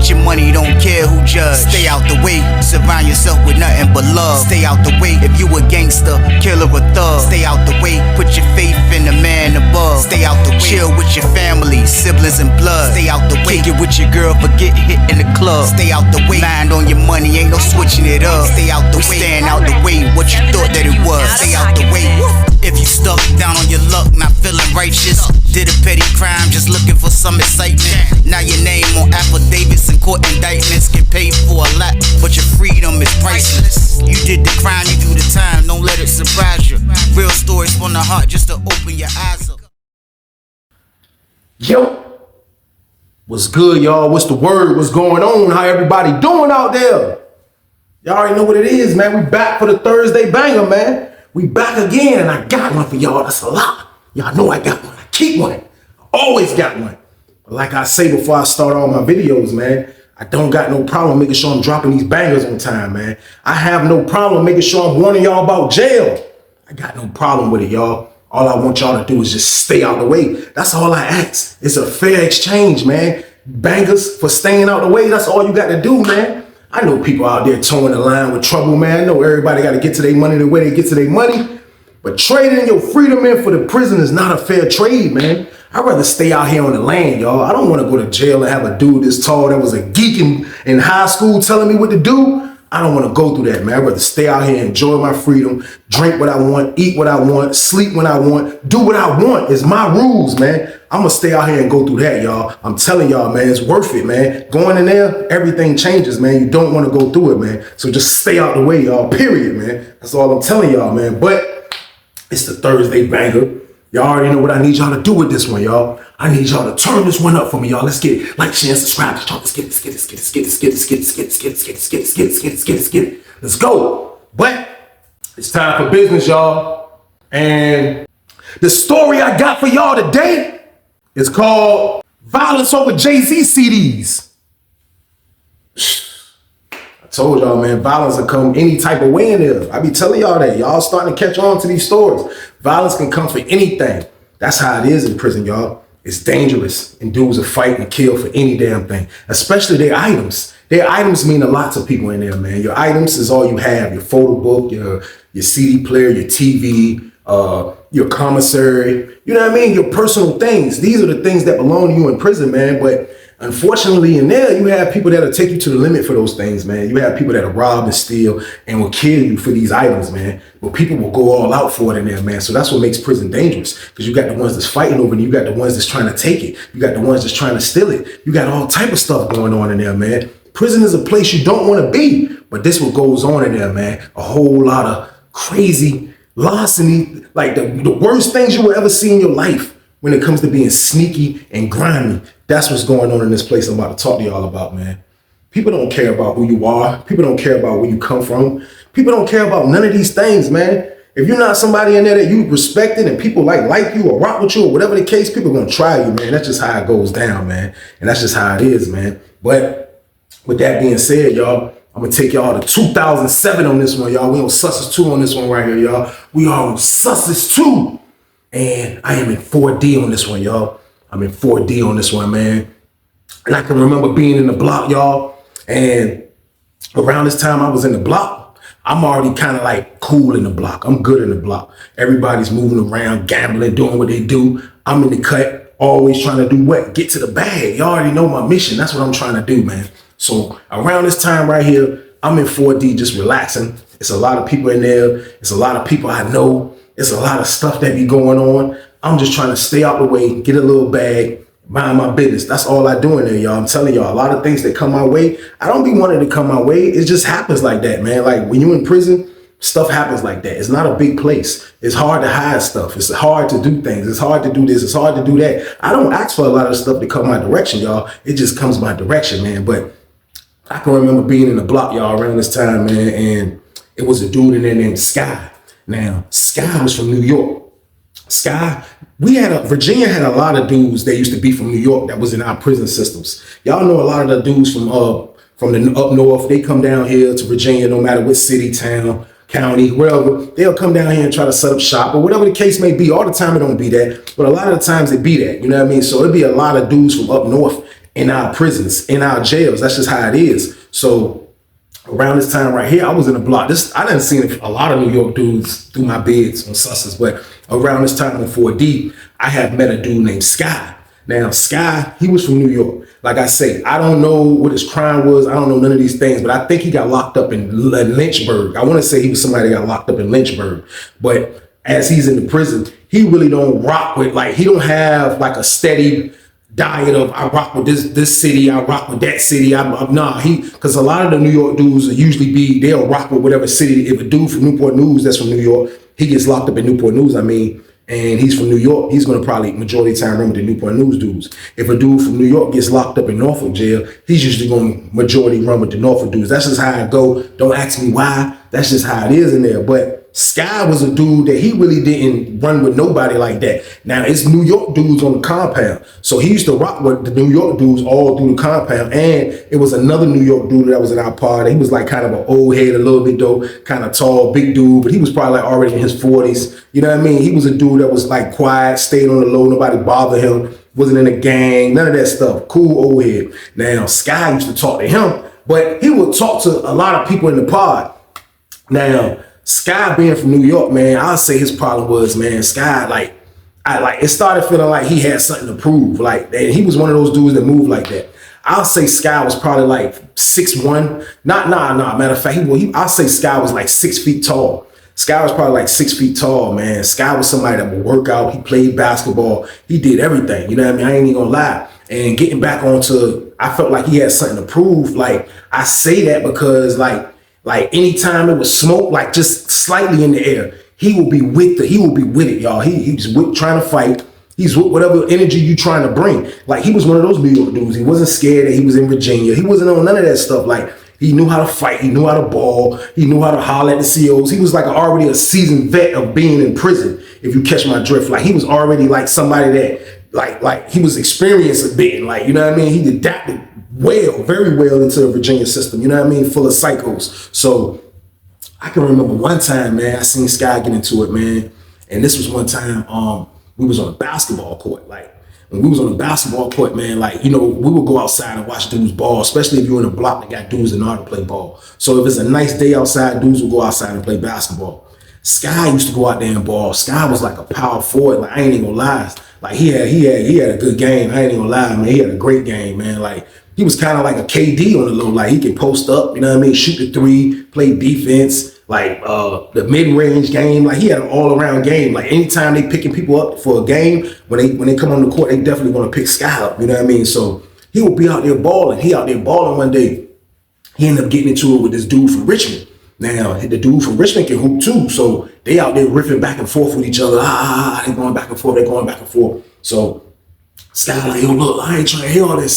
Get your money, don't care who judge. Stay out the way, surround yourself with nothing but love. Stay out the way, if you a gangster, killer or thug. Stay out the way, put your faith in the man above. Stay out the way, chill with your family, siblings and blood. Stay out the way, kick it with your girl, forget hit in the club. Stay out the way, mind on your money, ain't no switching it up. Stay out the way, stand out the way, what you thought that it was. Stay out the way. If you stuck down on your luck, not feeling righteous, did a petty crime, just looking for some excitement. Now your name on affidavits and court indictments, get paid for a lot, but your freedom is priceless. You did the crime, you do the time, don't let it surprise you. Real stories from the heart, just to open your eyes up. Yo, what's good, y'all? What's the word? What's going on? How everybody doing out there? Y'all already know what it is, man. We back for the Thursday banger, man. We back again, and I got one for y'all. That's a lot. Y'all know I got one. I keep one. I always got one. But like I say before I start all my videos, man, I don't got no problem making sure I'm dropping these bangers on time, man. I have no problem making sure I'm warning y'all about jail. I got no problem with it, y'all. All I want y'all to do is just stay out the way. That's all I ask. It's a fair exchange, man. Bangers for staying out the way. That's all you got to do, man. I know people out there towing the line with trouble, man. I know everybody got to get to their money the way they get to their money. But trading your freedom in for the prison is not a fair trade, man. I'd rather stay out here on the land, y'all. I don't want to go to jail and have a dude this tall that was a geek in high school telling me what to do. I don't want to go through that, man. I'd rather stay out here and enjoy my freedom, drink what I want, eat what I want, sleep when I want, do what I want. It's my rules, man. I'm going to stay out here and go through that, y'all. I'm telling y'all, man, it's worth it, man. Going in there, everything changes, man. You don't want to go through it, man. So just stay out the way, y'all, period, man. That's all I'm telling y'all, man. But it's the Thursday banger. Y'all already know what I need y'all to do with this one, y'all. I need y'all to turn this one up for me, y'all. Let's get it. Like, share, and subscribe. Let's get it. Let's go. But it's time for business, y'all. And the story I got for y'all today is called Violence Over Jay-Z CDs. I told y'all, man, violence will come any type of way in there. I be telling y'all that. Y'all starting to catch on to these stories. Violence can come for anything. That's how it is in prison, y'all. It's dangerous, and dudes will fight and kill for any damn thing, especially their items. Their items mean a lot to people in there, man. Your items is all you have. Your photo book, your CD player, your TV, your commissary, you know what I mean? Your personal things. These are the things that belong to you in prison, man. But unfortunately in there, you have people that'll take you to the limit for those things, man. You have people that'll rob and steal and will kill you for these items, man. But people will go all out for it in there, man. So that's what makes prison dangerous, because you got the ones that's fighting over it. You got the ones that's trying to take it. You got the ones that's trying to steal it. You got all type of stuff going on in there, man. Prison is a place you don't want to be, but this what goes on in there, man. A whole lot of crazy larceny, like the worst things you will ever see in your life when it comes to being sneaky and grimy. That's what's going on in this place I'm about to talk to y'all about, man. People don't care about who you are. People don't care about where you come from. People don't care about none of these things, man. If you're not somebody in there that you respected and people like you or rock with you or whatever the case, people are going to try you, man. That's just how it goes down, man. And that's just how it is, man. But with that being said, y'all, I'm going to take y'all to 2007 on this one, y'all. We on Sussex 2 on this one right here, y'all. We are on Sussex 2. And I am in 4D on this one, y'all. I'm in 4D on this one, man. And I can remember being in the block, y'all. And around this time I was in the block, I'm already kind of like cool in the block. I'm good in the block. Everybody's moving around, gambling, doing what they do. I'm in the cut, always trying to do what? Get to the bag. Y'all already know my mission. That's what I'm trying to do, man. So around this time right here, I'm in 4D just relaxing. It's a lot of people in there. It's a lot of people I know. It's a lot of stuff that be going on. I'm just trying to stay out the way, get a little bag, mind my business. That's all I do in there, y'all. I'm telling y'all, a lot of things that come my way, I don't be wanting to come my way. It just happens like that, man. Like when you're in prison, stuff happens like that. It's not a big place. It's hard to hide stuff. It's hard to do things. It's hard to do this. It's hard to do that. I don't ask for a lot of stuff to come my direction, y'all. It just comes my direction, man. But I can remember being in the block, y'all, around this time, man, and it was a dude in there named Sky. Now, Sky was from New York. Sky, Virginia had a lot of dudes that used to be from New York that was in our prison systems. Y'all know a lot of the dudes from the up north. They come down here to Virginia, no matter what city, town, county, wherever. They'll come down here and try to set up shop or whatever the case may be. All the time it don't be that, but a lot of the times it be that. You know what I mean? So it'd be a lot of dudes from up north in our prisons, in our jails. That's just how it is. So around this time right here, I was in the block. I didn't see a lot of New York dudes through my beds on Susses, but around this time in 4D, I had met a dude named Sky. Now, Sky, he was from New York. Like I say, I don't know what his crime was. I don't know none of these things, but I think he got locked up in Lynchburg. I want to say he was somebody that got locked up in Lynchburg. But as he's in the prison, he really don't rock with, like, he don't have like a steady diet of I rock with this city, I rock with that city. Because a lot of the New York dudes usually they'll rock with whatever city. If a dude from Newport News that's from New York, he gets locked up in Newport News, and he's from New York, he's gonna probably majority of the time run with the Newport News dudes. If a dude from New York gets locked up in Norfolk jail, he's usually gonna majority run with the Norfolk dudes. That's just how it go. Don't ask me why. That's just how it is in there. But Sky was a dude that he really didn't run with nobody like that. Now, it's New York dudes on the compound. So he used to rock with the New York dudes all through the compound. And it was another New York dude that was in our party. He was like kind of an old head, a little bit though, kind of tall, big dude, but he was probably like already in his 40s. You know what I mean? He was a dude that was like quiet, stayed on the low, nobody bothered him, wasn't in a gang, none of that stuff. Cool old head. Now, Sky used to talk to him, but he would talk to a lot of people in the pod. Now, Sky being from New York, man, I'll say his problem was, man, Sky, it started feeling like he had something to prove. Like, and he was one of those dudes that moved like that. I'll say Sky was probably like 6'1". Matter of fact, I'll say Sky was like 6 feet tall. Sky was probably like 6 feet tall, man. Sky was somebody that would work out. He played basketball. He did everything. You know what I mean? I ain't even gonna lie. And getting back onto, I felt like he had something to prove. Like, I say that because like anytime it was smoke, like just slightly in the air, he will be with it, y'all. He's trying to fight. He's with whatever energy you trying to bring. Like, he was one of those New York dudes. He wasn't scared that he was in Virginia. He wasn't on none of that stuff. Like, he knew how to fight. He knew how to ball. He knew how to holler at the COs. He was like already a seasoned vet of being in prison, if you catch my drift. Like, he was already like somebody that like he was experienced a bit. Like, you know what I mean? He adapted very well into the Virginia system, you know what I mean? Full of psychos. So I can remember one time, man, I seen Sky get into it, man. And this was one time we was on a basketball court. Like, when we was on the basketball court, man, like, you know, we would go outside and watch dudes ball, especially if you're in a block that got dudes that know how to play ball. So if it's a nice day outside, dudes will go outside and play basketball. Sky used to go out there and ball. Sky was like a power forward. Like, I ain't even gonna lie. Like, he had a good game. I ain't even gonna lie, man. He had a great game, man. Like, he was kind of like a KD on the low. Like, he can post up, you know what I mean? Shoot the three, play defense, like the mid-range game. Like, he had an all-around game. Like, anytime they picking people up for a game, when they come on the court, they definitely want to pick Sky up, you know what I mean? So he would be out there balling. He out there balling one day. He ended up getting into it with this dude from Richmond. Now, the dude from Richmond can hoop too. So they out there riffing back and forth with each other. They going back and forth. So Sky like, yo, look, I ain't trying to hear all that,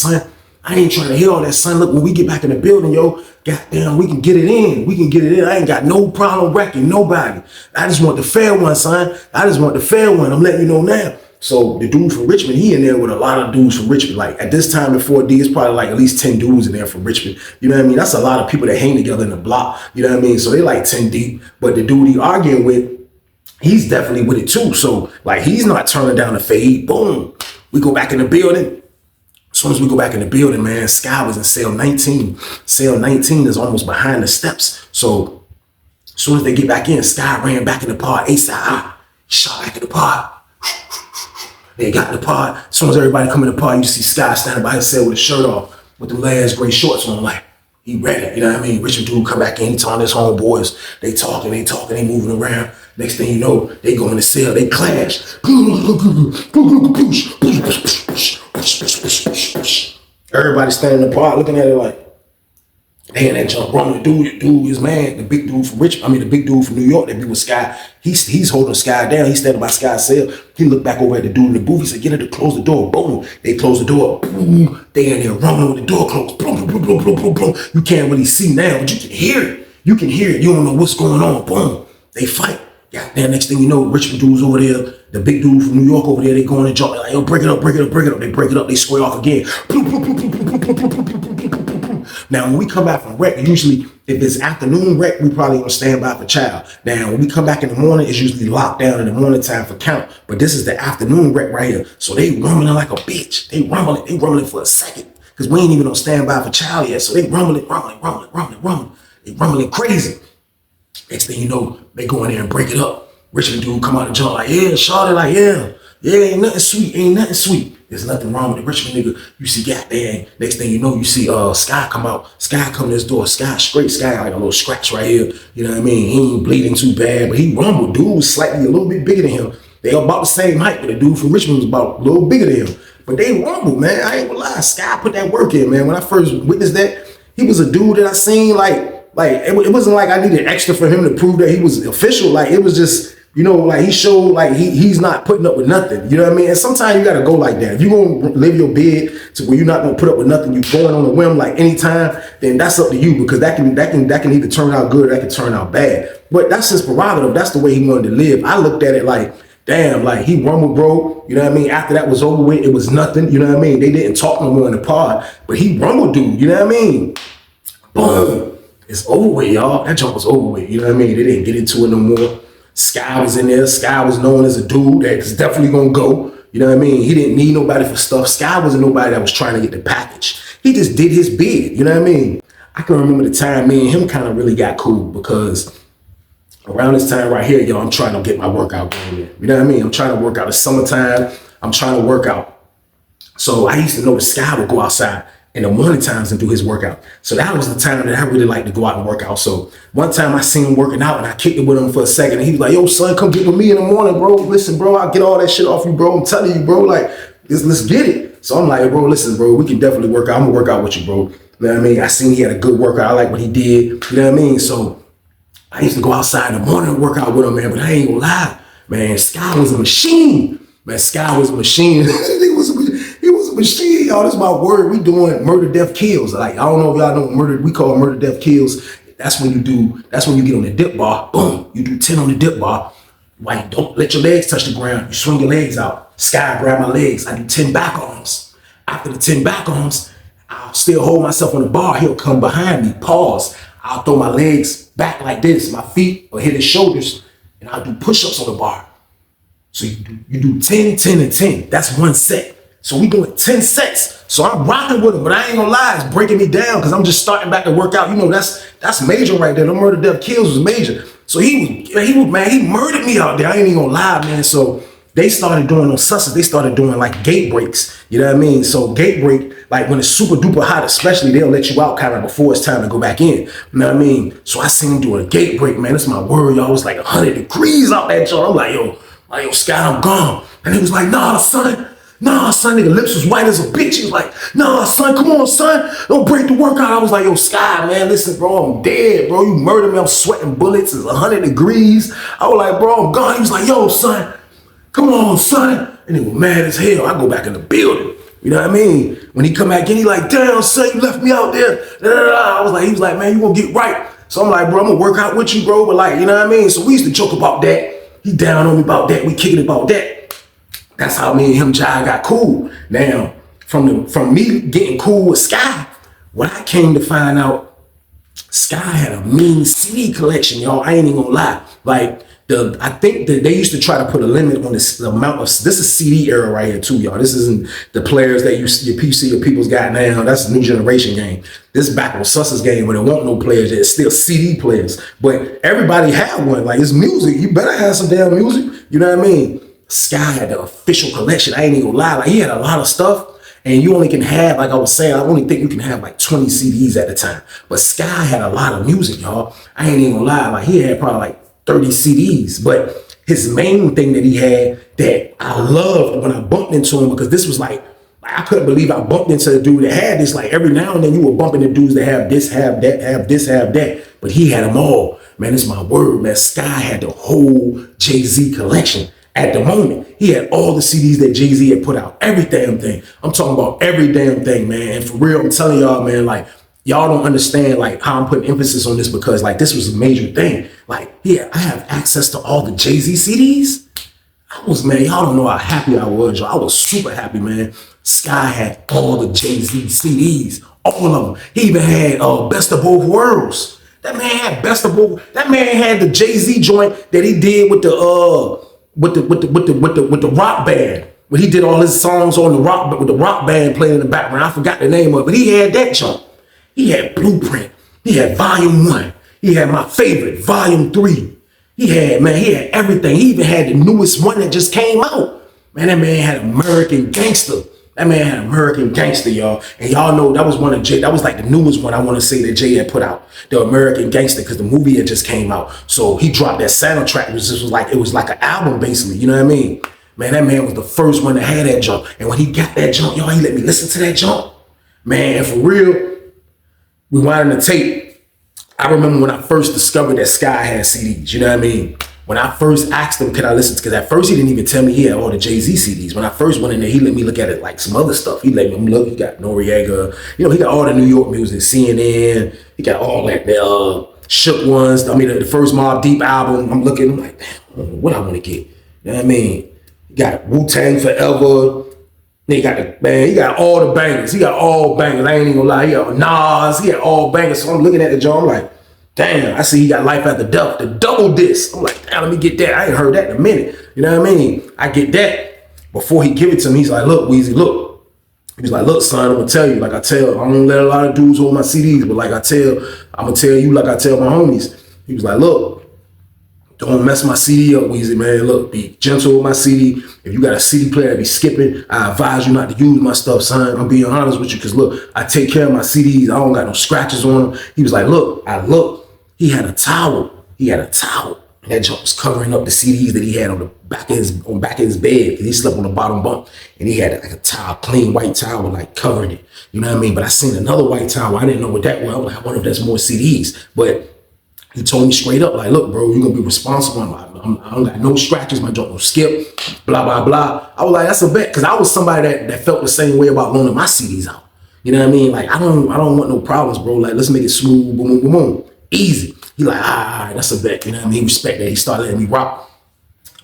son. Look, when we get back in the building, yo, goddamn, we can get it in. I ain't got no problem wrecking nobody. I just want the fair one, son. I'm letting you know now. So the dude from Richmond, he in there with a lot of dudes from Richmond. Like, at this time in 4D, it's probably like at least 10 dudes in there from Richmond. You know what I mean? That's a lot of people that hang together in the block. You know what I mean? So they like 10 deep. But the dude he arguing with, he's definitely with it too. So, like, he's not turning down the fade. Boom. We go back in the building. As soon as we go back in the building, man, Sky was in cell 19. Cell 19 is almost behind the steps. So as soon as they get back in, Sky ran back in the pod. ASAP, shot back in the pod. They got in the pod. As soon as everybody come in the pod, you see Sky standing by his cell with his shirt off, with the last gray shorts on. Like, he ready, you know what I mean? Richard dude come back in, he telling his homeboys, they talking, they moving around. Next thing you know, they go in the cell, they clash. Everybody standing in the pod looking at it like, damn, that jump wrong. The dude is man. The big dude from the big dude from New York that be with Sky. He's holding Sky down. He's standing by Sky's cell. He looked back over at the dude in the booth. He said, get her to close the door. Boom. They close the door. Boom. They in there rumbling with the door closed. Boom, boom, boom, boom, boom, boom. You can't really see now, but you can hear it. You don't know what's going on. Boom. They fight. Goddamn, next thing you know, Richmond dude's over there. The big dude from New York over there, they go in and jump. Like, yo, break it up. They break it up. They square off again. Now, when we come back from rec, usually if it's afternoon rec, we probably gonna stand by for child. Now, when we come back in the morning, it's usually locked down in the morning time for count. But this is the afternoon rec right here. So they rumbling like a bitch. They rumbling for a second. because we ain't even on standby for child yet. So they rumbling. They rumbling crazy. Next thing you know, they go in there and break it up. Richard dude come out the joint like, yeah, Charlotte, like, yeah, ain't nothing sweet. There's nothing wrong with the Richmond nigga. You see, goddamn, next thing you know, you see Sky come out. Sky come to this door. Sky, like a little scratch right here. You know what I mean? He ain't bleeding too bad, but he rumbled. Dude was slightly a little bit bigger than him. They about the same height, but the dude from Richmond was about a little bigger than him. But they rumbled, man. I ain't gonna lie. Sky put that work in, man. When I first witnessed that, he was a dude that I seen like it wasn't like I needed extra for him to prove that he was official. Like it was just, you know, like he showed like he's not putting up with nothing. You know what I mean? And sometimes you gotta go like that. If you're gonna live your bid to where you're not gonna put up with nothing, you going on a whim like anytime, then that's up to you, because that can either turn out good or that can turn out bad. But that's his prerogative. That's the way he wanted to live. I looked at it like, damn, like he rumbled, bro. You know what I mean? After that was over with, it was nothing. You know what I mean? They didn't talk no more in the pod, but he rumbled, dude. You know what I mean? Boom. It's over with, y'all. That jump was over with. You know what I mean? They didn't get into it no more. Sky was in there. Sky was known as a dude that's definitely gonna go. You know what I mean? He didn't need nobody for stuff. Sky wasn't nobody that was trying to get the package. He just did his bid. You know what I mean? I can remember the time me and him kind of really got cool, because around this time right here, y'all, I'm trying to get my workout going in. You know what I mean? I'm trying to work out. It's summertime. I'm trying to work out. So I used to know the Sky would go outside in the morning times and do his workout. So that was the time that I really liked to go out and work out. So one time I seen him working out and I kicked it with him for a second. And he was like, yo, son, come get with me in the morning, bro. Listen, bro, I'll get all that shit off you, bro. I'm telling you, bro, like, let's get it. So I'm like, bro, listen, bro, we can definitely work out. I'm gonna work out with you, bro. You know what I mean? I seen he had a good workout. I like what he did. You know what I mean? So I used to go outside in the morning and work out with him, man. But I ain't gonna lie, man, Sky was a machine. Man, Sky was a machine. He was a machine, y'all. That's my word. We doing murder, death, kills. Like, I don't know if y'all know murder. We call it murder, death, kills. That's when you get on the dip bar. Boom. You do 10 on the dip bar. Like, don't let your legs touch the ground. You swing your legs out. Sky grab my legs. I do 10 back arms. After the 10 back arms, I'll still hold myself on the bar. He'll come behind me. Pause. I'll throw my legs back like this. My feet will hit his shoulders. And I'll do push-ups on the bar. So you do 10, 10, and 10. That's one set. So we doing 10 sets. So I'm rocking with him, but I ain't gonna lie, it's breaking me down because I'm just starting back to work out. You know, that's major right there. The murder, death, kills was major. So he murdered me out there. I ain't even gonna lie, man. So they started doing those susses. They started doing like gate breaks. You know what I mean? So gate break, like when it's super duper hot, especially, they'll let you out kind of before it's time to go back in. You know what I mean? So I seen him do a gate break, man. That's my word, y'all. It was like 100 degrees out that joint. I'm like, yo, Sky, I'm gone. And he was like, nah, son, nigga, lips was white as a bitch. He was like, nah, son, come on, son. Don't break the workout. I was like, yo, Sky, man, listen, bro, I'm dead, bro. You murdered me. I'm sweating bullets. It's 100 degrees. I was like, bro, I'm gone. He was like, yo, son, come on, son. And he was mad as hell. I go back in the building. You know what I mean? When he come back in, he like, damn, son, you left me out there. He was like, man, you gonna get right. So I'm like, bro, I'm gonna work out with you, bro. But like, you know what I mean? So we used to joke about that. He down on me about that. We kicking about that. That's how me and him, Jai, got cool. Now, from me getting cool with Sky, what I came to find out, Sky had a mean CD collection, y'all. I ain't even gonna lie. Like, I think that they used to try to put a limit on the amount of, this is CD era right here too, y'all. This isn't the players that your PC or people's got now. That's a new generation game. This is back on Sus's game where there weren't no players. There's still CD players. But everybody had one. Like, it's music. You better have some damn music. You know what I mean? Sky had the official collection. I ain't even gonna lie. Like, he had a lot of stuff. And you only can have, like I was saying, I only think you can have like 20 CDs at a time. But Sky had a lot of music, y'all. I ain't even gonna lie. Like, he had probably like 30 CDs. But his main thing that he had that I loved when I bumped into him, because this was like I couldn't believe I bumped into the dude that had this. Like, every now and then you were bumping into dudes that have this, have that, have this, have that. But he had them all. Man, it's my word, man. Sky had the whole Jay-Z collection. At the moment, he had all the CDs that Jay-Z had put out. Every damn thing. I'm talking about every damn thing, man. And for real, I'm telling y'all, man, like, y'all don't understand, like, how I'm putting emphasis on this, because, like, this was a major thing. Like, yeah, I have access to all the Jay-Z CDs. Man, y'all don't know how happy I was, y'all. I was super happy, man. Sky had all the Jay-Z CDs, all of them. He even had Best of Both Worlds. That man had Best of Both. That man had the Jay-Z joint that he did with the rock band. when he did all his songs on the rock, but with the rock band playing in the background. I forgot the name of it, but he had that jump. He had Blueprint. He had Volume 1. He had my favorite, Volume 3. He had everything. He even had the newest one that just came out. Man, that man had American Gangster. That man had American Gangster, y'all. And y'all know that was that was like the newest one I want to say that Jay had put out. The American Gangster, because the movie had just came out. So he dropped that soundtrack. It was like an album, basically. You know what I mean? Man, that man was the first one that had that jump. And when he got that jump, y'all, he let me listen to that jump. Man, for real, we winding the tape. I remember when I first discovered that Sky had CDs, you know what I mean? When I first asked him, can I listen? Because at first he didn't even tell me he had all the Jay-Z CDs. When I first went in there, he let me look at it like some other stuff. He let me look, he got Noriega, he got all the New York music, CNN, he got all that, the Shook ones. I mean, the first Mobb Deep album. I'm looking, I'm like, damn, I don't know what I want to get. You know what I mean? He got Wu-Tang Forever. He got all the bangers. He got all bangers. I ain't even gonna lie. He got Nas. He got all bangers. So I'm looking at the joint. I'm like, damn, I see he got Life After Death, the double disc. I'm like, damn, let me get that. I ain't heard that in a minute. You know what I mean? I get that. Before he give it to me, he's like, look, Weezy, look. He was like, look, son, I'm gonna tell you. Like I don't let a lot of dudes hold my CDs, but like I'm gonna tell you like I tell my homies. He was like, look, don't mess my CD up, Weezy, man. Look, be gentle with my CD. If you got a CD player that be skipping, I advise you not to use my stuff, son. I'm being honest with you, because look, I take care of my CDs. I don't got no scratches on them. He was like, look, he had a towel. And that junk was covering up the CDs that he had on the back of his bed. He slept on the bottom bunk, and he had like a towel, clean white towel, like covering it. You know what I mean? But I seen another white towel. I didn't know what that was. I was like, I wonder if that's more CDs. But he told me straight up, like, look, bro, you're gonna be responsible. I don't got no scratches, my junk don't skip, blah, blah, blah. I was like, that's a bet, because I was somebody that felt the same way about loaning my CDs out. You know what I mean? Like, I don't want no problems, bro. Like, let's make it smooth, boom, boom, boom, boom. Easy. He like, all right, that's a bet. You know what I mean? He respect that. He started letting me rock.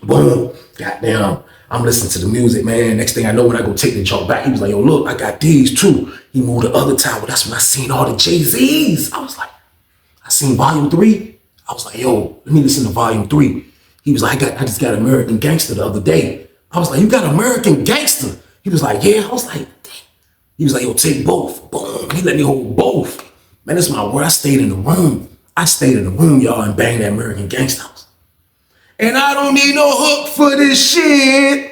Boom. Goddamn. I'm listening to the music, man. Next thing I know, when I go take the junk back, he was like, yo, look, I got these too. He moved the other tower. That's when I seen all the Jay-Z's. I was like, I seen Volume 3. I was like, yo, let me listen to Volume 3. He was like, I just got American Gangster the other day. I was like, you got American Gangster? He was like, yeah. I was like, damn. He was like, yo, take both. Boom. He let me hold both. Man, that's my word. I stayed in the room. Y'all, and banged that American Gangster. And I don't need no hook for this shit.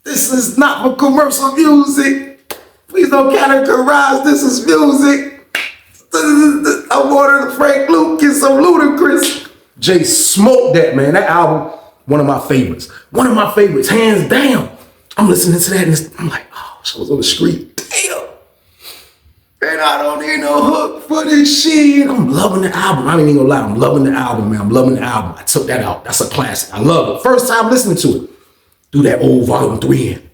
This is not for commercial music. Please don't categorize this as music. I wanted Frank Lucas, some Ludacris. Jay smoked that, man. That album, one of my favorites. One of my favorites, hands down. I'm listening to that and I'm like, oh, I was on the street. Damn. And I don't need no hook for this shit. I'm loving the album. I ain't even gonna lie. I'm loving the album, man. I'm loving the album. I took that out. That's a classic. I love it. First time listening to it. Do that old Volume 3 in.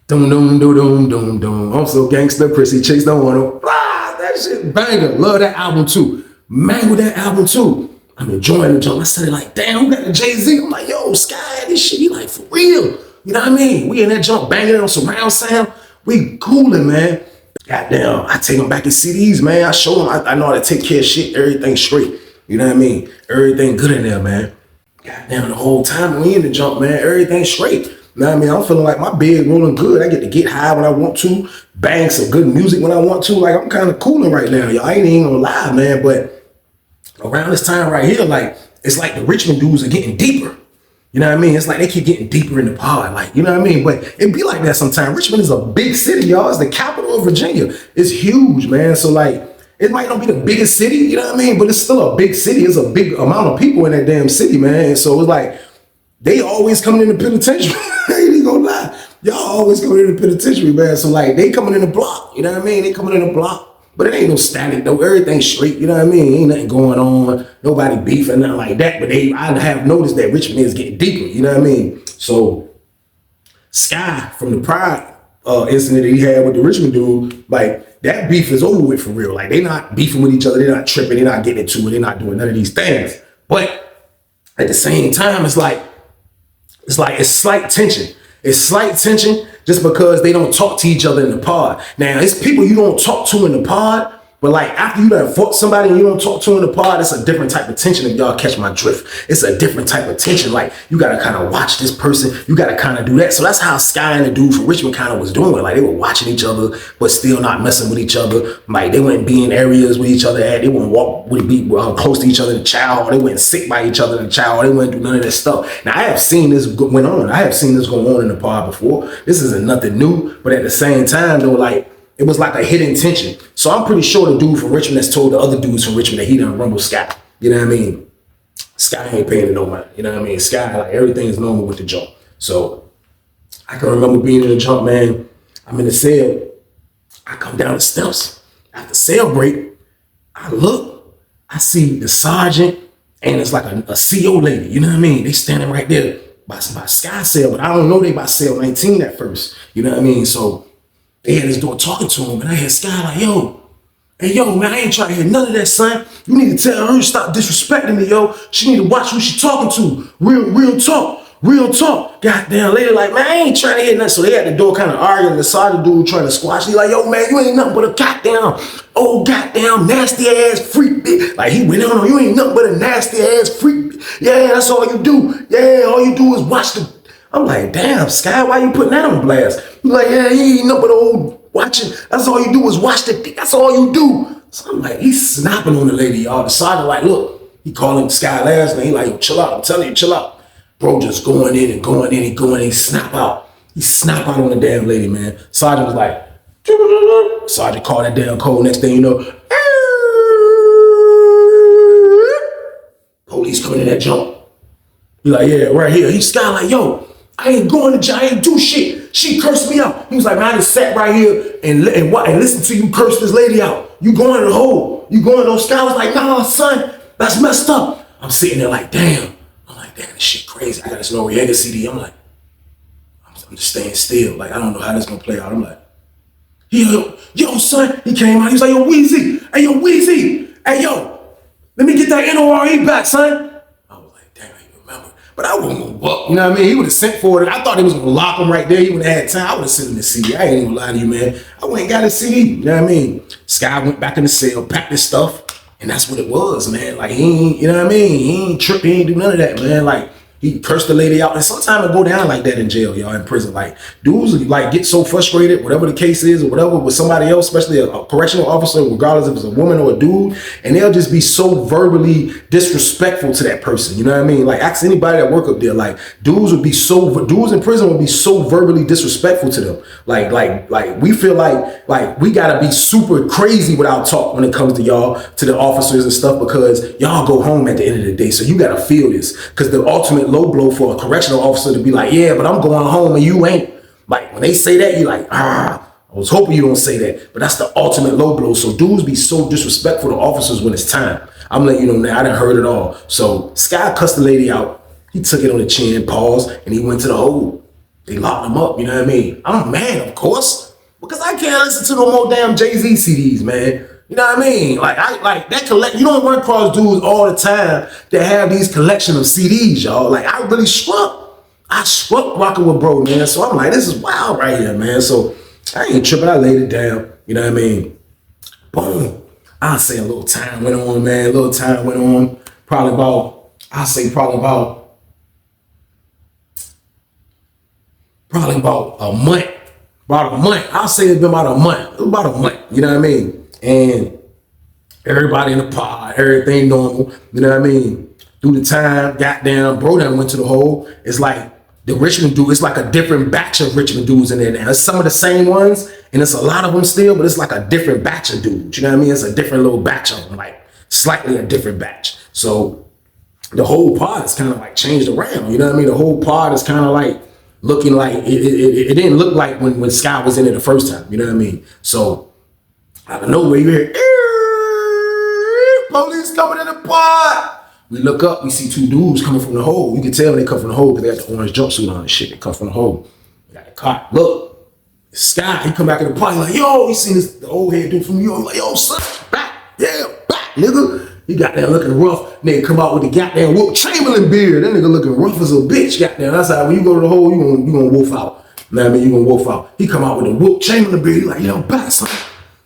Doom, doom, doom, doom, doom, doom. I'm so gangster, prissy chicks don't want to. That shit banger. Love that album too. Mangle that album too. I'm enjoying the jump. I said like, damn, who got the Jay-Z? I'm like, yo, Sky, this shit, he like for real. You know what I mean? We in that jump banging on surround sound. We cooling, man. Goddamn, I take them back in CDs, man. I show them I know how to take care of shit, everything straight. You know what I mean? Everything good in there, man. Goddamn, the whole time we in the jump, man, everything straight. You know what I mean? I'm feeling like my bed rolling good. I get high when I want to, bang some good music when I want to. Like, I'm kind of cooling right now, y'all. I ain't even gonna lie, man. But around this time right here, like, it's like the Richmond dudes are getting deeper. You know what I mean? It's like they keep getting deeper in the pod, like, you know what I mean? But it be like that sometimes. Richmond is a big city, y'all. It's the capital of Virginia. It's huge, man. So, like, it might not be the biggest city, you know what I mean? But it's still a big city. It's a big amount of people in that damn city, man. And so it's like, they always coming in the penitentiary. I ain't even gonna lie. Y'all always coming in the penitentiary, man. So like, they coming in the block, you know what I mean? They coming in the block, but it ain't no static though. Everything's straight, you know what I mean? Ain't nothing going on. Nobody beefing, nothing like that. But I have noticed that Richmond is getting deeper, you know what I mean? So Sky, from the Pride incident that he had with the Richmond dude, like, that beef is over with for real. Like, they not beefing with each other. They're not tripping. They're not getting into it. They're not doing none of these things. But at the same time, it's slight tension. It's slight tension just because they don't talk to each other in the pod. Now, it's people you don't talk to in the pod, But like after you done fought somebody and you don't talk to them in the pod, it's a different type of tension. If y'all catch my drift, it's a different type of tension. Like you gotta kind of watch this person, you gotta kind of do that. So that's how Sky and the dude from Richmond kind of was doing. Like they were watching each other, but still not messing with each other. Like they wouldn't be in areas with each other at. They wouldn't walk, would be close to each other in the chow. They wouldn't sit by each other in the chow. They wouldn't do none of that stuff. Now I have seen this went on. I have seen this go on in the pod before. This isn't nothing new, but at the same time though, like it was like a hidden tension. So I'm pretty sure the dude from Richmond that's told the other dudes from Richmond that he done rumble Sky. You know what I mean? Sky ain't paying to no mind. You know what I mean? Sky, like everything is normal with the jump. So I can remember being in the jump, man. I'm in the cell. I come down the steps. After cell break, I look, I see the sergeant and it's like a CO lady. You know what I mean? They standing right there by Sky cell, but I don't know they by cell 19 at first. You know what I mean? So they had this door talking to him, and I had Sky like, yo, hey, yo, man, I ain't trying to hear none of that, son. You need to tell her to stop disrespecting me, yo. She need to watch who she talking to. Real talk, real talk. Goddamn lady like, man, I ain't trying to hear nothing. So they had the door kind of arguing. The sergeant dude trying to squash. He like, yo, man, you ain't nothing but a goddamn nasty ass freak. Bitch. Like he went on, you ain't nothing but a nasty ass freak. Yeah, that's all you do. Yeah, all you do is watch the. I'm like, damn, Sky, why you putting that on blast? He's like, yeah, he ain't nothing but old watching. That's all you do is watch the dick. That's all you do. So I'm like, he's snapping on the lady, y'all. The sergeant like, look, he calling Sky last name. He like, yo, chill out. I'm telling you, chill out. Bro just going in and going in and going in. He snap out. He snap out on the damn lady, man. Sergeant was like, sergeant called that damn code. Next thing you know, police coming in that jump. He like, yeah, right here. He Sky like, yo, I ain't going to jail. I ain't do shit. She cursed me out. He was like, man, I just sat right here and listen to you curse this lady out. You going in the hole. You going to those. Sky was like, nah, son, that's messed up. I'm sitting there like, damn. I'm like, damn, this shit crazy. I got this Noriega CD. I'm like, I'm just staying still. Like, I don't know how this gonna play out. I'm like, yo, son. He came out. He was like, yo, Weezy. Hey, yo, Weezy. Hey, yo, let me get that NORE back, son. I was like, damn, he remember. But I wouldn't move up. You know what I mean? He would have sent for it. I thought he was gonna lock him right there. He would have had time. I would have sent him the CD. I ain't even lying to you, man. I went and got a CD. You know what I mean? Sky went back in the cell, packed his stuff, and that's what it was, man. Like, he ain't, you know what I mean? He ain't trip. He ain't do none of that, man. Like, he cursed the lady out. And sometimes it go down like that in jail, y'all, in prison. Like, dudes like get so frustrated, whatever the case is or whatever, with somebody else, especially a correctional officer, regardless if it's a woman or a dude, and they'll just be so verbally disrespectful to that person. You know what I mean? Like, ask anybody that work up there. Like, dudes in prison would be so verbally disrespectful to them. Like we feel like we gotta be super crazy with our talk when it comes to y'all, to the officers and stuff, because y'all go home at the end of the day. So you gotta feel this, because the ultimate low blow for a correctional officer to be like, yeah, but I'm going home and you ain't. Like, when they say that, you're like, I was hoping you don't say that. But that's the ultimate low blow. So dudes be so disrespectful to officers when it's time. I'm letting you know now, I done heard it all. So Sky cussed the lady out. He took it on the chin, paused, and he went to the hole. They locked him up, you know what I mean? I'm mad, of course, because I can't listen to no more damn Jay-Z CDs, man. You know what I mean? Like, you don't run across dudes all the time that have these collection of CDs, y'all. Like, I really struck rocking with bro, man. So I'm like, this is wild right here, man. So I ain't tripping. I laid it down. You know what I mean? Boom. I'll say a little time went on, man. A little time went on. Probably about a month. About a month. I'll say it's been about a month. About a month. You know what I mean? And everybody in the pod, everything normal. You know what I mean? Through the time, goddamn, bro done went to the hole. It's like the Richmond dude, it's like a different batch of Richmond dudes in there now. It's some of the same ones, and it's a lot of them still, but it's like a different batch of dudes. You know what I mean? It's a different little batch of them, like slightly a different batch. So the whole pod is kind of like changed around. You know what I mean? The whole pod is kind of like looking like, it didn't look like when Sky was in it the first time. You know what I mean? So out of nowhere, you hear, police coming in the pod. We look up, we see two dudes coming from the hole. You can tell when they come from the hole because they got the orange jumpsuit on and shit. They come from the hole. We got the cop. Look, Sky, he come back in the pod. He's like, yo, he seen this, the old head dude from New York. He's like, yo, son, back, yeah, back, nigga. He got there looking rough. Nigga come out with the goddamn Wilt Chamberlain beard. That nigga looking rough as a bitch. Goddamn, that's how when you go to the hole, you gonna wolf out. You know what I mean? You gonna wolf out. He come out with the Wilt Chamberlain beard. He like, yo, back, son.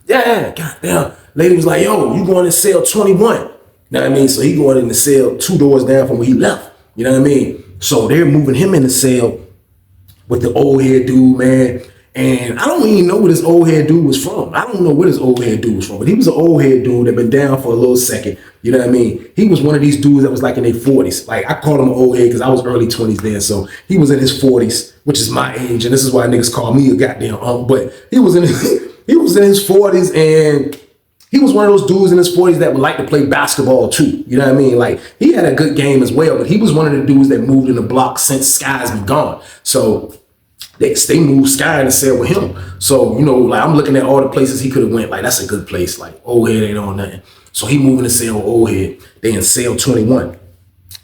Yeah, goddamn. Lady was like, yo, you going to cell 21. You know what I mean? So he going in the cell 2 doors down from where he left. You know what I mean? So they're moving him in the cell with the old head dude, man. And I don't even know where this old head dude was from. I don't know where this old head dude was from, but he was an old head dude that been down for a little second. You know what I mean? He was one of these dudes that was like in their 40s. Like, I called him an old head because I was early 20s then. So he was in his 40s, which is my age. And this is why niggas call me a goddamn But he was in his 40s, and he was one of those dudes in his 40s that would like to play basketball too. You know what I mean? Like, he had a good game as well, but he was one of the dudes that moved in the block since Sky's been gone. So they moved Sky in the cell with him. So, you know, like, I'm looking at all the places he could have went. Like, that's a good place. Like, old head ain't on nothing. So he moving to cell with old head. They in cell 21.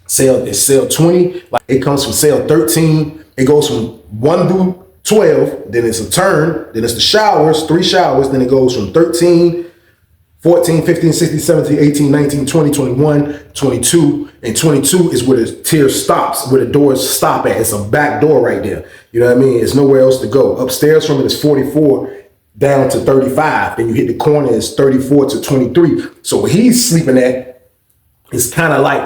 Cell 20. Like, it comes from cell 13. It goes from 1 through 12. Then it's a turn. Then it's the showers, 3 showers. Then it goes from 13, 14, 15, 16, 17, 18, 19, 20, 21, 22. And 22 is where the tier stops, where the doors stop at. It's a back door right there. You know what I mean? There's nowhere else to go. Upstairs from it is 44 down to 35. Then you hit the corner, it's 34 to 23. So where he's sleeping at is kind of like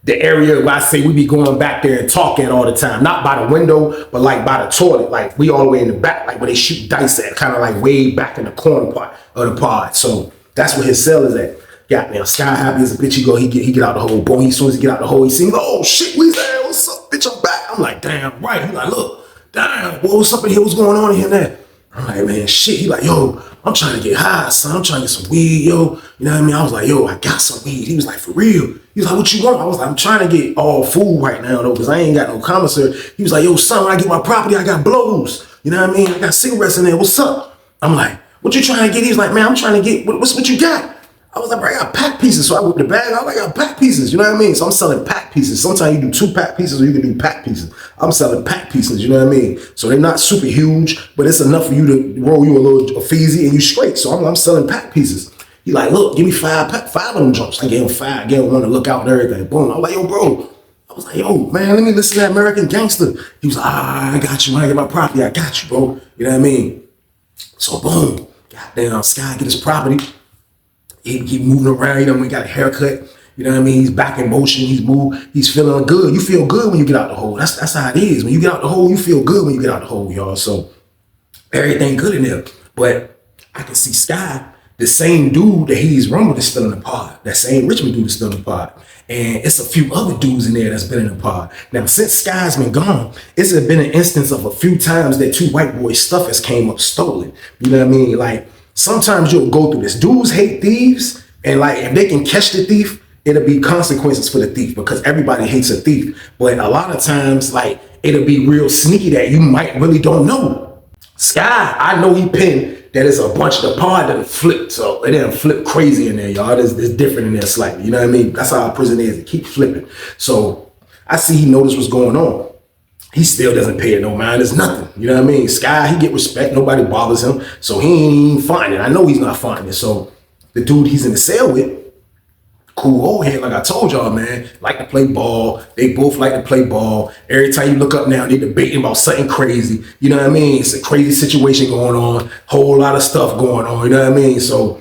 the area where I say we be going back there and talking all the time. Not by the window, but like by the toilet. Like, we all the way in the back, like where they shoot dice at, kind of like way back in the corner part of the pod. So that's where his cell is at. Goddamn, Sky happy as a bitch. He get out the hole. Boy, as soon as he get out the hole, he sees, oh shit, we there. What's up, bitch? I'm back. I'm like, damn, right. He like, look, damn, boy, what's up in here? What's going on in here now? I'm like, man, shit. He like, yo, I'm trying to get high, son. I'm trying to get some weed, yo. You know what I mean? I was like, yo, I got some weed. He was like, for real? He was like, what you want? I was like, I'm trying to get all food right now, though, because I ain't got no commissary. He was like, yo, son, when I get my property, I got blows. You know what I mean? I got cigarettes in there. What's up? I'm like, what you trying to get? He was like, man, I'm trying to get, what you got? I was like, bro, I got pack pieces. So I whipped the bag. I was like, I got pack pieces. You know what I mean? So I'm selling pack pieces. Sometimes you do 2 pack pieces or you can do pack pieces. I'm selling pack pieces. You know what I mean? So they're not super huge, but it's enough for you to roll you a little feezy and you straight. So I'm selling pack pieces. He like, look, give me 5 of them jumps. I gave him 5. Gave him one to look out and everything. Boom. I was like, yo, bro. I was like, yo, man, let me listen to that American Gangster. He was like, I got you. When I get my property, I got you, bro. You know what I mean? So boom. Goddamn, Sky get his property. He moving around, you know, when he got a haircut, you know what I mean? He's back in motion, he's feeling good. You feel good when you get out the hole. That's how it is. When you get out the hole, you feel good when you get out the hole, y'all. So everything good in there. But I can see Sky, the same dude that he's run with is still in the pod. That same Richmond dude is still in the pod. And it's a few other dudes in there that's been in the pod. Now, since Sky's been gone, it's been an instance of a few times that 2 white boys' stuff has came up stolen. You know what I mean? Like, sometimes you'll go through this. Dudes hate thieves, and like, if they can catch the thief, it'll be consequences for the thief because everybody hates a thief. But a lot of times, like, it'll be real sneaky that you might really don't know. Sky, I know he pinned that it's a bunch of the pod that flipped, so it didn't flip crazy in there, y'all. It's different in there slightly. You know what I mean? That's how our prison is. It keep flipping. So I see he noticed what's going on. He still doesn't pay it no mind. It's nothing. You know what I mean? Sky, he get respect. Nobody bothers him. So he ain't finding it. I know he's not finding it. So the dude he's in the cell with, cool old head, like I told y'all, man, like to play ball. They both like to play ball. Every time you look up now, they debating about something crazy. You know what I mean? It's a crazy situation going on. Whole lot of stuff going on. You know what I mean? So,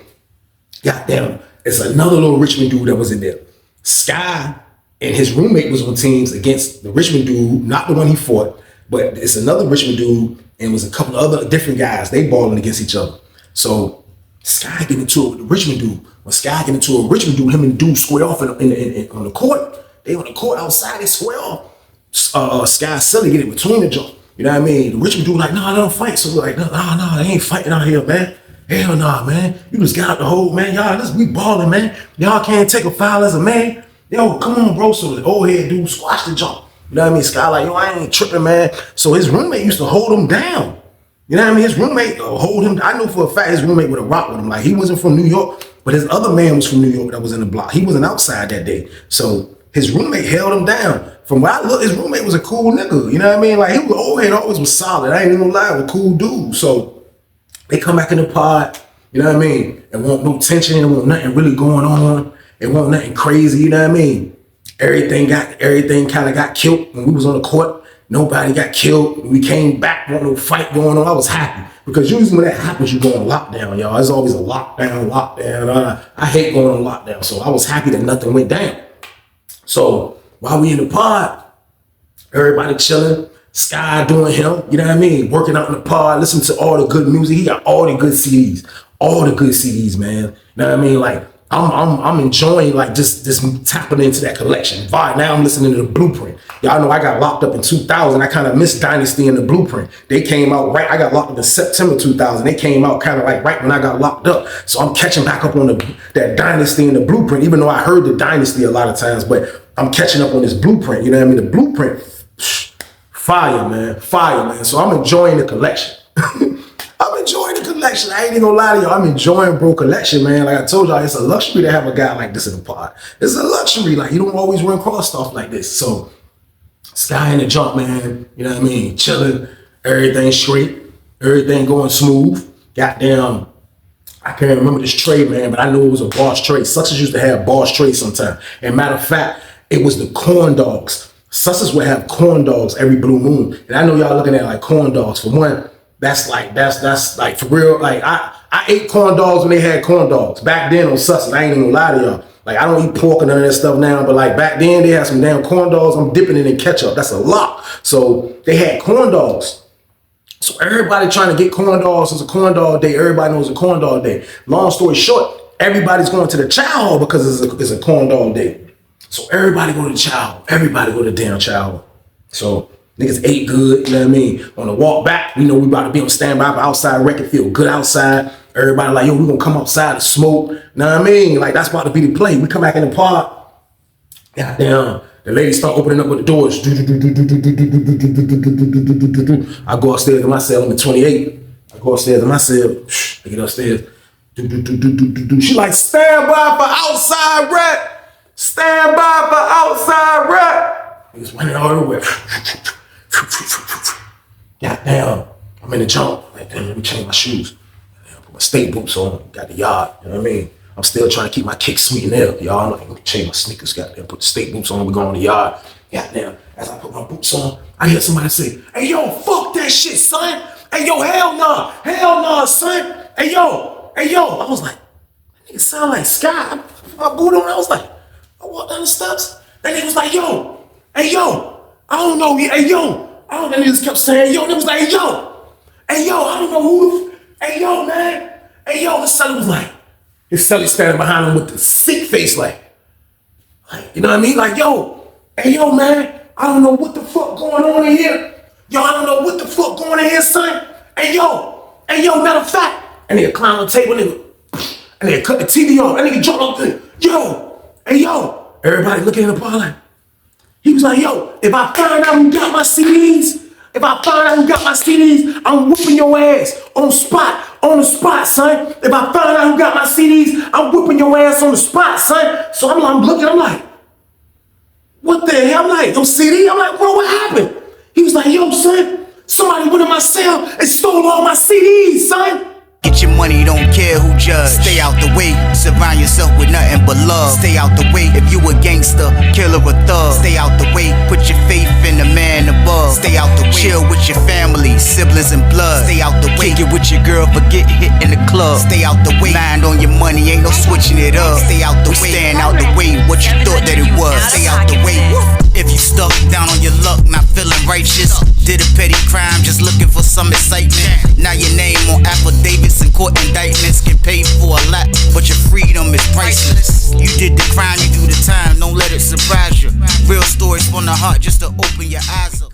goddamn, it's another little Richmond dude that was in there. Sky and his roommate was on teams against the Richmond dude, not the one he fought, but it's another Richmond dude, and it was a couple of other different guys. They balling against each other. So Sky get into it with the Richmond dude. When Sky get into a Richmond dude, him and dude square off on the court. They on the court outside, they square off. Sky silly get in between the jump. You know what I mean? The Richmond dude like, nah, they don't fight. So we're like, nah, they ain't fighting out here, man. Hell nah, man. You just got out the hole, man. Y'all, we balling, man. Y'all can't take a foul as a man. Yo, come on, bro. So the old head dude squashed the jump. You know what I mean? Sky like, yo, I ain't tripping, man. So his roommate used to hold him down. You know what I mean? His roommate hold him. I know for a fact his roommate would have rocked with him. Like, he wasn't from New York, but his other man was from New York that was in the block. He wasn't outside that day. So his roommate held him down. From where I look, his roommate was a cool nigga. You know what I mean? Like, he was old head, always was solid. I ain't even gonna lie, was a cool dude. So they come back in the pod, you know what I mean? It won't no tension, it won't nothing really going on. It won't nothing crazy, you know what I mean? Everything kind of got killed when we was on the court. Nobody got killed. We came back, wasn't no fight going on. I was happy because usually when that happens, you go on lockdown, y'all. There's always a lockdown. I hate going on lockdown. So I was happy that nothing went down. So while we in the pod, everybody chilling, Sky doing him, you know what I mean? Working out in the pod, listening to all the good music. He got all the good CDs, man. You know what I mean? Like I'm enjoying like just tapping into that collection. Right now I'm listening to the Blueprint. Y'all know I got locked up in 2000. I kind of missed Dynasty and the Blueprint. They came out right. I got locked up in September 2000. They came out kind of like right when I got locked up. So I'm catching back up on that Dynasty and the Blueprint, even though I heard the Dynasty a lot of times, but I'm catching up on this Blueprint. You know what I mean? The Blueprint, fire, man. So I'm enjoying the collection. I'm enjoying the collection. I ain't even gonna lie to y'all. I'm enjoying bro collection, man. Like I told y'all, it's a luxury to have a guy like this in the pod. It's a luxury. Like you don't always run across stuff like this. So Sky in the jump, man. You know what I mean? Chilling, everything straight, everything going smooth. Goddamn, I can't remember this trade, man, but I knew it was a Boss trade. Success used to have Boss trade sometimes. And matter of fact, it was the corn dogs. Success would have corn dogs every blue moon. And I know y'all looking at like corn dogs. For one, that's like for real. Like I ate corn dogs when they had corn dogs. Back then on Success, I ain't even gonna lie to y'all. Like I don't eat pork and none of that stuff now, but like back then they had some damn corn dogs. I'm dipping it in ketchup. That's a lot. So they had corn dogs. So everybody trying to get corn dogs. It's a corn dog day. Everybody knows a corn dog day. Long story short, everybody's going to the chow hall because it's a corn dog day. So everybody go to the chow hall. Everybody go to the damn chow hall. So niggas ate good, you know what I mean? On the walk back, we know we about to be on standby for outside record, feel good outside. Everybody like, yo, we gonna come outside to smoke. Know what I mean? Like that's about to be the play. We come back in the park. Goddamn. The ladies start opening up with the doors. I go upstairs to my cell. I'm in 28. I go upstairs to my cell. I get upstairs. She like, stand by for outside rep. Stand by for outside rep. Niggas running all the way. Goddamn. I'm in the jump. Like, damn, let me change my shoes. Put my skate boots on. Got the yard. You know what I mean? I'm still trying to keep my kicks sweet and there, y'all. Like, let me change my sneakers. Goddamn, put the skate boots on. We go in the yard. Goddamn. As I put my boots on, I hear somebody say, "Hey, yo, fuck that shit, son. Hey, yo, hell nah, son. Hey, yo. I was like, that nigga sound like Sky. I put my boot on. I was like, I walked down the steps. That nigga was like, yo. Hey, yo. I don't know. Hey, yo. I don't know. That niggas kept saying, yo. And it was like, hey, yo. Hey, yo. I don't know who. Hey, yo, man. Hey, yo. His son was like, his celly standing behind him with the sick face, like, you know what I mean? Like, yo, hey, yo, man, I don't know what the fuck going on in here. Yo, I don't know what the fuck going on in here, son. Hey, yo, matter of fact. And they climb on the table, and they cut the TV off, and they jump up there. Yo, hey, yo. Everybody looking in the bar like, he was like, yo, if I find out who got my CDs, I'm whooping your ass on the spot, son. If I find out who got my CDs, I'm whooping your ass on the spot, son. So I'm looking, I'm like, what the hell? I'm like, yo, CD? I'm like, bro, what happened? He was like, yo, son, somebody went in my cell and stole all my CDs, son. Get your money, don't care who judge. Stay out the way, surround yourself with nothing but love. Stay out the way, if you a gangster, killer or thug. Stay out the way, put your faith in the man above. Stay out the way, chill with your family, siblings and blood. Stay out the way, kick it with your girl, forget hit in the club. Stay out the way, mind on your money, ain't no switching it up. Stay out the way, stand out the way, what you thought that it was. Stay out the way, if you stuck down on your luck, not feeling righteous. Did a petty crime, just looking for some excitement. Now your name on affidavits and court indictments get paid for a lot, but your freedom is priceless. You did the crime, you do the time, don't let it surprise you. Real stories from the heart just to open your eyes up.